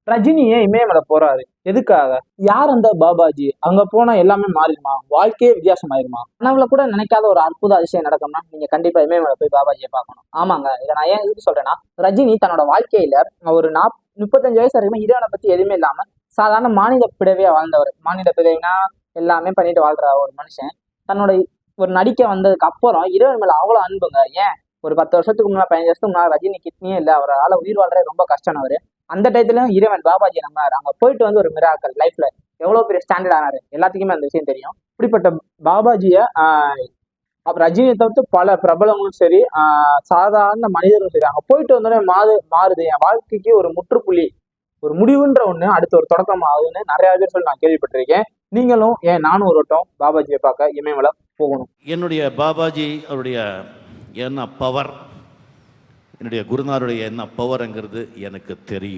ரஜினி ஏன் இமயமலை போறாரு? எதுக்காக? யார் அந்த பாபாஜி? அங்க போனா எல்லாமே மாறிடுமா? வாழ்க்கையே வித்தியாசமாயிருமா? கனவுல கூட நினைக்காத ஒரு அற்புத அதிசயம் நடக்கும்னா நீங்க கண்டிப்பா இமயமலை போய் பாபாஜியை பார்க்கணும். ஆமாங்க, இதை நான் ஏன் எதுக்கு சொல்றேன்னா, ரஜினி தன்னோட வாழ்க்கையில ஒரு 35 வயசு வரைக்கும் இறைவனை பத்தி எதுவுமே இல்லாம சாதாரண மாநில பிறவியா வாழ்ந்தவர். மாநில பிறவினா எல்லாமே பண்ணிட்டு வாழ்ற ஒரு மனுஷன் தன்னோட ஒரு நடிக்க வந்ததுக்கு அப்புறம் இறைவன் மேல அவ்வளவு அன்புங்க. ஏன் ஒரு 10 வருஷத்துக்கு முன்னாடி 15 வருஷத்துக்கு முன்னாடி ரஜினி கிட்னியே இல்லை, அவரால் உயிர் வாழ்றது ரொம்ப கஷ்டம். அவரு அந்த டயத்துலயும் இறைவன் பாபாஜி நம்பினாரு. அங்க போயிட்டு வந்து ஒரு மிராக்கல் லைஃப்ல எவ்வளவு பெரிய ஸ்டாண்டர்ட் ஆனாரு எல்லாத்துக்குமே அந்த விஷயம் தெரியும். இப்படிப்பட்ட பாபாஜிய ரஜினியை தவிர்த்து பல பிரபலங்களும் சரி, சாதாரண மனிதர்களும் சரி, அங்க போயிட்டு வந்தோடனே மாறுது என் வாழ்க்கைக்கு ஒரு முற்றுப்புள்ளி, ஒரு முடிவுன்ற ஒண்ணு அடுத்த ஒரு தொடக்கம் ஆகுதுன்னு நிறைய பேர் சொல்லி நான் கேள்விப்பட்டிருக்கேன். நீங்களும் ஏன் நானும் ஒரு வட்டம் பாபாஜியை பார்க்க இமயமலை போகணும். என்னுடைய பாபாஜி அவருடைய என்ன பவர், என்னுடைய குருநாருடைய என்ன பவர்ங்கிறது எனக்கு தெரியும்.